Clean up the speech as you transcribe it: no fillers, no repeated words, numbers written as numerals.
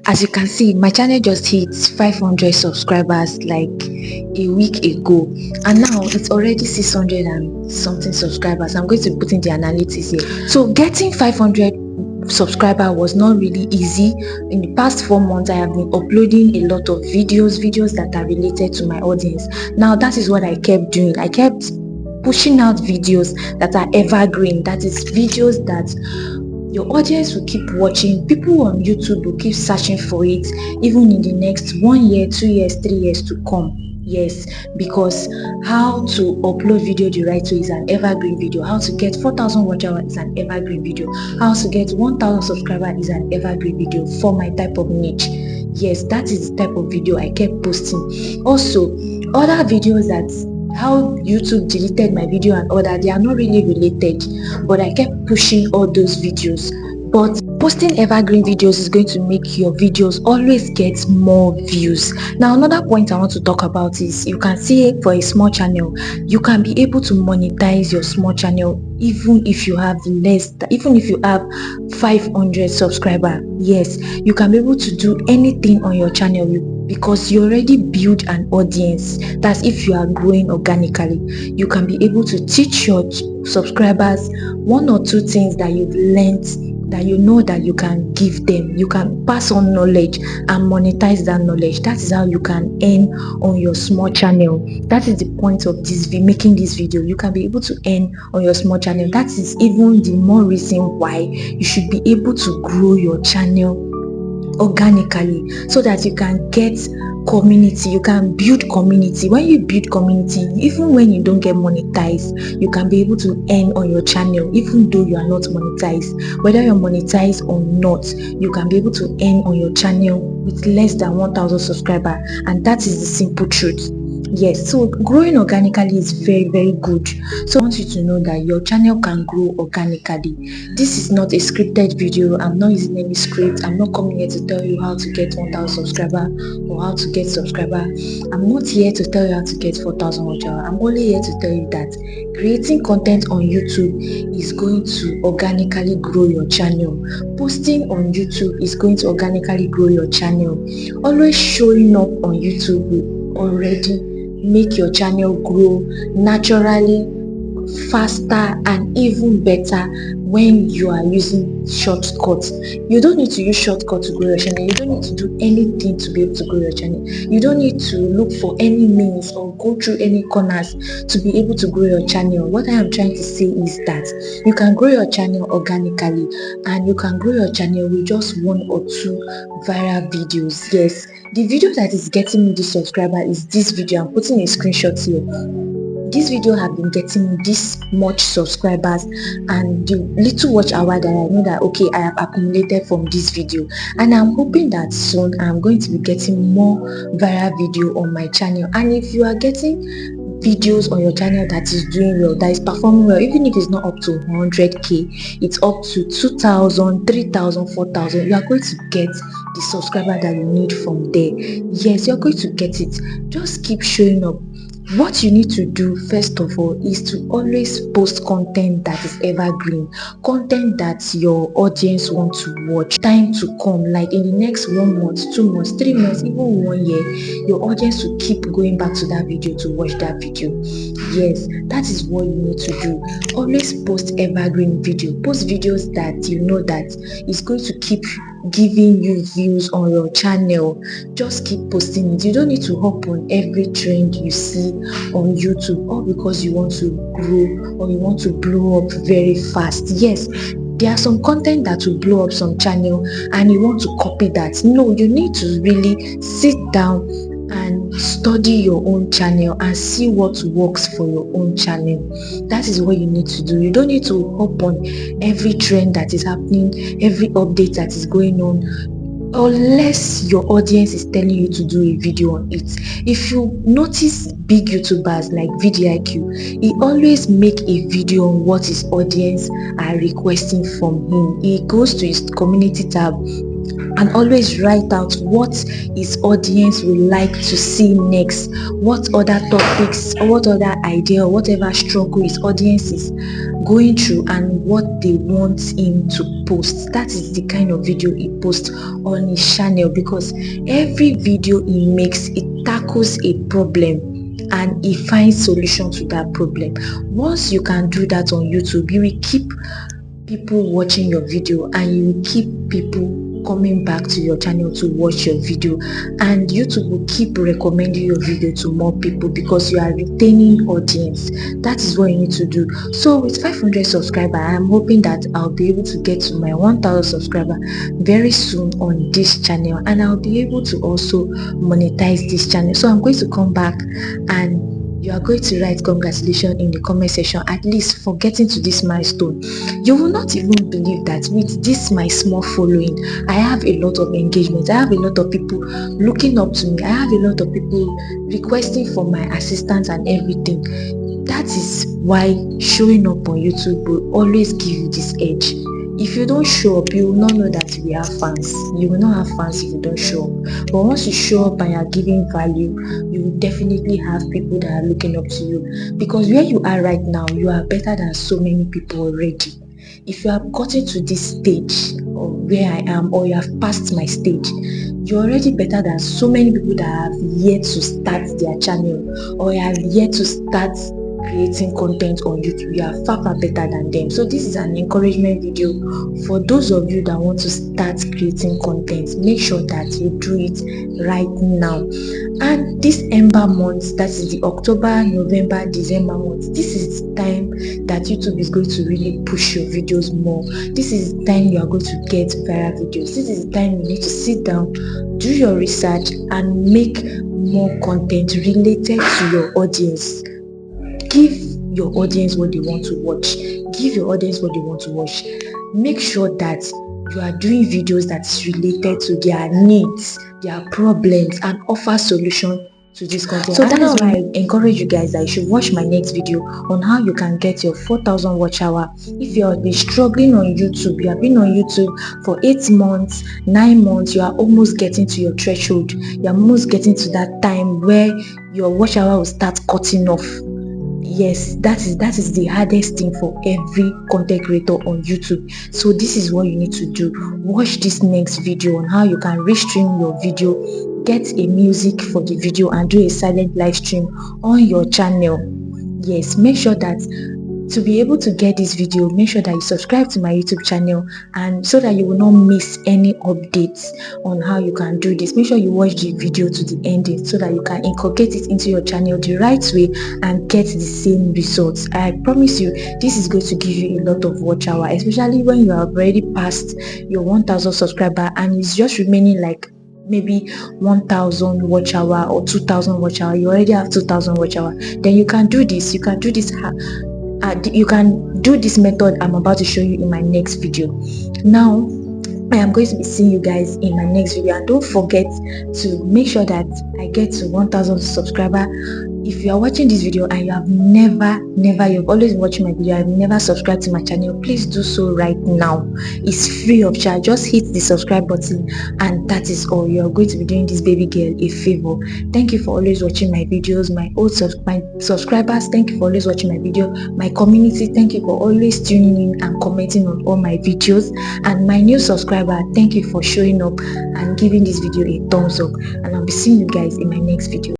As you can see, my channel just hit 500 subscribers like a week ago, and now it's already 600 and something subscribers. I'm going to put in the analytics here. So getting 500 subscriber was not really easy. In the past 4 months, I have been uploading a lot of videos that are related to my audience. Now that is what I kept doing. I kept pushing out videos that are evergreen, that is videos that your audience will keep watching. People on YouTube will keep searching for it even in the next 1 year, 2 years, 3 years to come. Yes, because how to upload video the right way is an evergreen video. How to get 4,000 watch hours is an evergreen video. How to get 1,000 subscribers is an evergreen video for my type of niche. Yes, that is the type of video I kept posting. Also, other videos that how YouTube deleted my video and all that, they are not really related, but I kept pushing all those videos. But posting evergreen videos is going to make your videos always get more views. Now another point I want to talk about is, you can see for a small channel, you can be able to monetize your small channel even if you have 500 subscribers. Yes, you can be able to do anything on your channel because you already build an audience. That's if you are growing organically. You can be able to teach your subscribers 1 or 2 things that you've learned, that you know that you can give them. You can pass on knowledge and monetize that knowledge. That is how you can earn on your small channel. That is the point of making this video. You can be able to earn on your small channel. That is even the more reason why you should be able to grow your channel organically, so that you can get community. You can build community. When you build community, even when you don't get monetized, you can be able to earn on your channel even though you are not monetized. Whether you're monetized or not, you can be able to earn on your channel with less than 1,000 subscribers, and that is the simple truth. Yes, so growing organically is very, very good. So I want you to know that your channel can grow organically. This is not a scripted video. I'm not using any script. I'm not coming here to tell you how to get 1,000 subscribers or how to get subscribers. I'm not here to tell you how to get 4,000 watch hours. I'm only here to tell you that creating content on YouTube is going to organically grow your channel. Posting on YouTube is going to organically grow your channel. Always showing up on YouTube will already make your channel grow naturally, faster and even better when you are using shortcuts. You don't need to use shortcuts to grow your channel. You don't need to do anything to be able to grow your channel. You don't need to look for any means or go through any corners to be able to grow your channel. What I am trying to say is that you can grow your channel organically, and you can grow your channel with just 1 or 2 viral videos. Yes, the video that is getting me this subscriber is this video. I'm putting a screenshot here. This video have been getting me this much subscribers and the little watch hour that I know that okay, I have accumulated from this video, and I'm hoping that soon I'm going to be getting more viral video on my channel. And if you are getting videos on your channel that is doing well, that is performing well, even if it's not up to 100k, it's up to 2,000, 3,000, 4,000, you are going to get the subscriber that you need from there. Yes, you're going to get it. Just keep showing up. What you need to do first of all is to always post content that is evergreen, content that your audience want to watch. Time to come, like in the next 1 month, 2 months, 3 months, even 1 year, your audience will keep going back to that video to watch that video. Yes, that is what you need to do. Always post evergreen video. Post videos that you know that is going to keep giving you views on your channel. Just keep posting it. You don't need to hop on every trend you see on YouTube, all because you want to grow or you want to blow up very fast. Yes, there are some content that will blow up some channel and you want to copy that. No, you need to really sit down and study your own channel and see what works for your own channel. That is what you need to do. You don't need to hop on every trend that is happening, every update that is going on, unless your audience is telling you to do a video on it. If you notice big YouTubers like VidIQ, he always make a video on what his audience are requesting from him. He goes to his community tab and always write out what his audience would like to see next, what other topics or what other idea or whatever struggle his audience is going through and what they want him to posts. That is the kind of video he posts on his channel, because every video he makes, it tackles a problem and he finds solution to that problem. Once you can do that on YouTube, you will keep people watching your video and you will keep people coming back to your channel to watch your video, and YouTube will keep recommending your video to more people because you are retaining audience. That is what you need to do. So with 500 subscribers, I am hoping that I'll be able to get to my 1000 subscriber very soon on this channel, and I'll be able to also monetize this channel. So I'm going to come back and you are going to write congratulations in the comment section, at least for getting to this milestone. You will not even believe that with this my small following, I have a lot of engagement. I have a lot of people looking up to me. I have a lot of people requesting for my assistance and everything. That is why showing up on YouTube will always give you this edge. If you don't show up, you will not know that we have fans. You will not have fans if you don't show up. But once you show up and you are giving value, you will definitely have people that are looking up to you. Because where you are right now, you are better than so many people already. If you have gotten to this stage of where I am, or you have passed my stage, you're already better than so many people that have yet to start their channel, or have yet to start creating content on YouTube. You are far better than them. So this is an encouragement video for those of you that want to start creating content. Make sure that you do it right now. And this Ember month, that is the October, November, December month, this is the time that YouTube is going to really push your videos more. This is the time you are going to get viral videos. This is the time you need to sit down, do your research, and make more content related to your audience. Give your audience what they want to watch. Give your audience what they want to watch. Make sure that you are doing videos that is related to their needs, their problems, and offer solution to this content. So that is why I encourage you guys that you should watch my next video on how you can get your 4,000 watch hour. If you have been struggling on YouTube, you have been on YouTube for 8 months, 9 months, you are almost getting to your threshold. You are almost getting to that time where your watch hour will start cutting off. Yes, that is the hardest thing for every content creator on YouTube. So this is what you need to do. Watch this next video on how you can restream your video, get a music for the video, and do a silent live stream on your channel. Yes, make sure that to be able to get this video, make sure that you subscribe to my YouTube channel, and so that you will not miss any updates on how you can do this. Make sure you watch the video to the ending so that you can inculcate it into your channel the right way and get the same results. I promise you, this is going to give you a lot of watch hour, especially when you have already passed your 1000 subscriber and it's just remaining like maybe 1000 watch hour or 2000 watch hour. You already have 2000 watch hour. Then you can do this. You can do this. You can do this method I'm about to show you in my next video. Now I am going to be seeing you guys in my next video, and don't forget to make sure that I get to 1000 subscriber. If you are watching this video and you have you've always been watching my video, I've never subscribed to my channel, please do so right now. It's free of charge. Just hit the subscribe button, and that is all. You are going to be doing this baby girl a favor. Thank you for always watching my videos. My subscribers, thank you for always watching my video. My community, thank you for always tuning in and commenting on all my videos. And my new subscriber, thank you for showing up and giving this video a thumbs up. And I'll be seeing you guys in my next video.